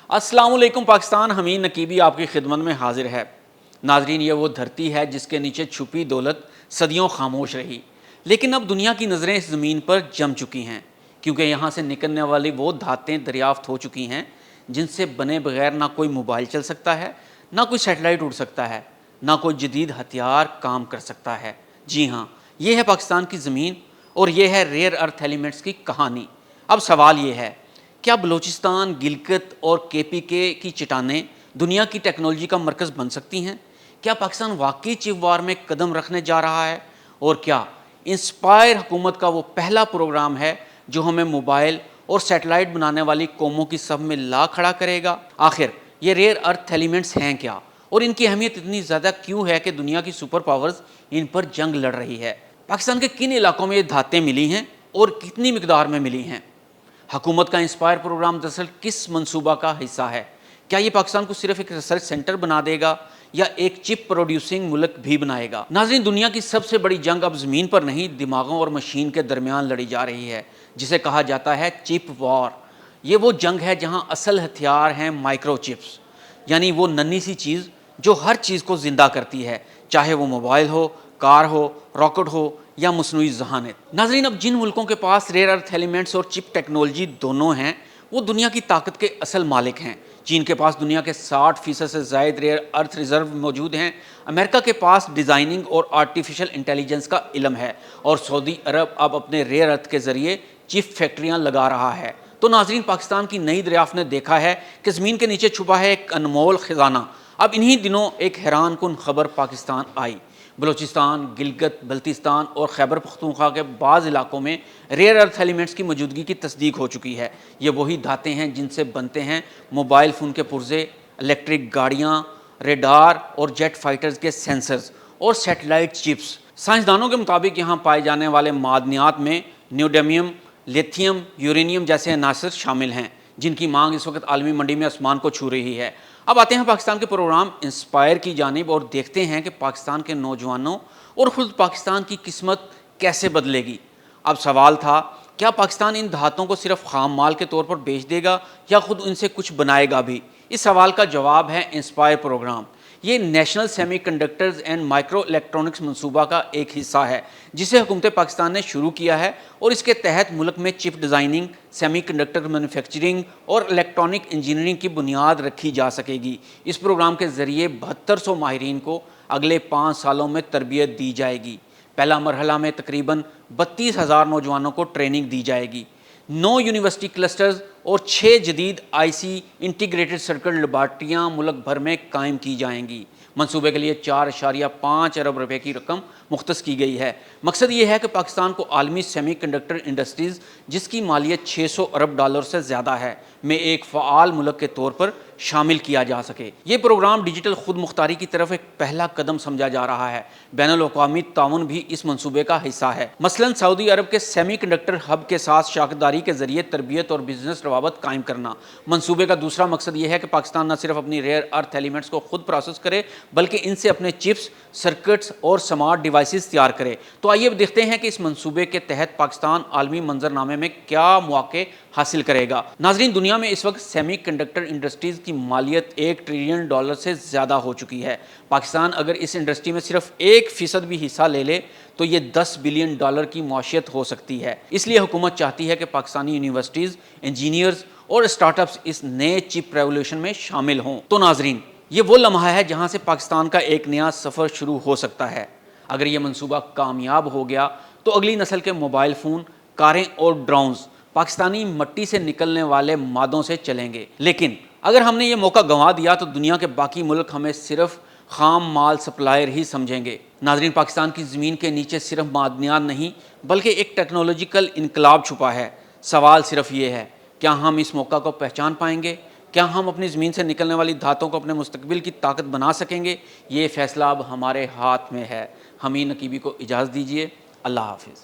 السلام علیکم پاکستان، حمید نقیبی آپ کی خدمت میں حاضر ہے۔ ناظرین، یہ وہ دھرتی ہے جس کے نیچے چھپی دولت صدیوں خاموش رہی، لیکن اب دنیا کی نظریں اس زمین پر جم چکی ہیں، کیونکہ یہاں سے نکلنے والی وہ دھاتیں دریافت ہو چکی ہیں جن سے بنے بغیر نہ کوئی موبائل چل سکتا ہے، نہ کوئی سیٹلائٹ اڑ سکتا ہے، نہ کوئی جدید ہتھیار کام کر سکتا ہے۔ جی ہاں، یہ ہے پاکستان کی زمین اور یہ ہے ریئر ارتھ ایلیمنٹس کی کہانی۔ اب سوال یہ ہے، کیا بلوچستان، گلگت اور KPK کی چٹانیں دنیا کی ٹیکنالوجی کا مرکز بن سکتی ہیں؟ کیا پاکستان واقعی چپ وار میں قدم رکھنے جا رہا ہے؟ اور کیا انسپائر حکومت کا وہ پہلا پروگرام ہے جو ہمیں موبائل اور سیٹلائٹ بنانے والی قوموں کی صف میں لا کھڑا کرے گا؟ آخر یہ ریئر ارتھ ایلیمنٹس ہیں کیا، اور ان کی اہمیت اتنی زیادہ کیوں ہے کہ دنیا کی سپر پاورز ان پر جنگ لڑ رہی ہے؟ پاکستان کے کن علاقوں میں یہ دھاتیں ملی ہیں اور کتنی مقدار میں ملی ہیں؟ حکومت کا انسپائر پروگرام دراصل کس منصوبہ کا حصہ ہے؟ کیا یہ پاکستان کو صرف ایک ریسرچ سینٹر بنا دے گا یا ایک چپ پروڈیوسنگ ملک بھی بنائے گا؟ ناظرین، دنیا کی سب سے بڑی جنگ اب زمین پر نہیں، دماغوں اور مشین کے درمیان لڑی جا رہی ہے، جسے کہا جاتا ہے چپ وار۔ یہ وہ جنگ ہے جہاں اصل ہتھیار ہیں مائکرو چپس، یعنی وہ ننھی سی چیز جو ہر چیز کو زندہ کرتی ہے، چاہے وہ موبائل ہو، کار ہو، راکٹ ہو یا مصنوعی ذہانت۔ ناظرین، اب جن ملکوں کے پاس ریئر ارتھ ایلیمنٹس اور چپ ٹیکنالوجی دونوں ہیں، وہ دنیا کی طاقت کے اصل مالک ہیں۔ چین کے پاس دنیا کے 60% سے زائد ریئر ارتھ ریزرو موجود ہیں، امریکہ کے پاس ڈیزائننگ اور آرٹیفیشل انٹیلیجنس کا علم ہے، اور سعودی عرب اب اپنے ریئر ارتھ کے ذریعے چپ فیکٹریاں لگا رہا ہے۔ تو ناظرین، پاکستان کی نئی دریافت نے دیکھا ہے کہ زمین کے نیچے چھپا ہے ایک انمول خزانہ۔ اب انہی دنوں ایک حیران کن خبر پاکستان آئی۔ بلوچستان، گلگت بلتستان اور خیبر پختونخوا کے بعض علاقوں میں ریئر ارتھ ایلیمنٹس کی موجودگی کی تصدیق ہو چکی ہے۔ یہ وہی دھاتیں ہیں جن سے بنتے ہیں موبائل فون کے پرزے، الیکٹرک گاڑیاں، ریڈار اور جیٹ فائٹرز کے سینسرز اور سیٹلائٹ چپس۔ سائنسدانوں کے مطابق یہاں پائے جانے والے معدنیات میں نیوڈیمیم، لیتھیم، یورینیم جیسے عناصر شامل ہیں، جن کی مانگ اس وقت عالمی منڈی میں آسمان کو چھو رہی ہے۔ اب آتے ہیں پاکستان کے پروگرام انسپائر کی جانب اور دیکھتے ہیں کہ پاکستان کے نوجوانوں اور خود پاکستان کی قسمت کیسے بدلے گی۔ اب سوال تھا، کیا پاکستان ان دھاتوں کو صرف خام مال کے طور پر بیچ دے گا یا خود ان سے کچھ بنائے گا بھی؟ اس سوال کا جواب ہے انسپائر پروگرام۔ یہ national semi conductors and micro electronics منصوبہ کا ایک حصہ ہے، جسے حکومت پاکستان نے شروع کیا ہے، اور اس کے تحت ملک میں چپ ڈیزائننگ، سیمی کنڈکٹر مینوفیکچرنگ اور الیکٹرانک انجینئرنگ کی بنیاد رکھی جا سکے گی۔ اس پروگرام کے ذریعے 7200 ماہرین کو اگلے 5 سالوں میں تربیت دی جائے گی۔ پہلا مرحلہ میں تقریباً 32,000 نوجوانوں کو ٹریننگ دی جائے گی۔ 9 یونیورسٹی کلسٹرز اور 6 جدید IC انٹیگریٹڈ سرکٹ لیبارٹریاں ملک بھر میں قائم کی جائیں گی۔ منصوبے کے لیے 4.5 ارب روپے کی رقم مختص کی گئی ہے۔ مقصد یہ ہے کہ پاکستان کو عالمی سیمی کنڈکٹر انڈسٹریز، جس کی مالیت $600 ارب سے زیادہ ہے، میں ایک فعال ملک کے طور پر شامل کیا جا سکے۔ یہ پروگرام ڈیجیٹل خود مختاری کی طرف ایک پہلا قدم سمجھا جا رہا ہے۔ بین الاقوامی تعاون بھی اس منصوبے کا حصہ ہے۔ مثلاً سعودی عرب کے سیمی کنڈکٹر ہب کے ساتھ شراکت داری کے ذریعے تربیت اور بزنس روابط قائم کرنا۔ منصوبے کا دوسرا مقصد یہ ہے کہ پاکستان نہ صرف اپنی ریئر ارتھ ایلیمنٹس کو خود پروسیس کرے، بلکہ ان سے اپنے چپس، سرکٹس اور سمارٹ ڈیوائسز تیار کرے۔ تو آئیے اب دیکھتے ہیں کہ اس منصوبے کے تحت پاکستان عالمی منظرنامے میں کیا مواقع حاصل کرے گا۔ ناظرین، دنیا میں اس وقت سیمی کنڈکٹر انڈسٹریز کی مالیت $1 ٹریلین سے زیادہ ہو چکی ہے۔ پاکستان اگر اس انڈسٹری میں صرف 1% بھی حصہ لے لے تو یہ $10 بلین کی معیشت ہو سکتی ہے۔ اس لیے حکومت چاہتی ہے کہ پاکستانی یونیورسٹیز، انجینئرز اور اسٹارٹ اپس اس نئے چپ ریولوشن میں شامل ہوں۔ تو ناظرین، یہ وہ لمحہ ہے جہاں سے پاکستان کا ایک نیا سفر شروع ہو سکتا ہے۔ اگر یہ منصوبہ کامیاب ہو گیا تو اگلی نسل کے موبائل فون، کاریں اور ڈرونز پاکستانی مٹی سے نکلنے والے مادوں سے چلیں گے۔ لیکن اگر ہم نے یہ موقع گنوا دیا تو دنیا کے باقی ملک ہمیں صرف خام مال سپلائر ہی سمجھیں گے۔ ناظرین، پاکستان کی زمین کے نیچے صرف معدنیات نہیں بلکہ ایک ٹیکنالوجیکل انقلاب چھپا ہے۔ سوال صرف یہ ہے، کیا ہم اس موقع کو پہچان پائیں گے؟ کیا ہم اپنی زمین سے نکلنے والی دھاتوں کو اپنے مستقبل کی طاقت بنا سکیں گے؟ یہ فیصلہ اب ہمارے ہاتھ میں ہے۔ حمید نقیبی کو اجازت دیجیے۔ اللہ حافظ۔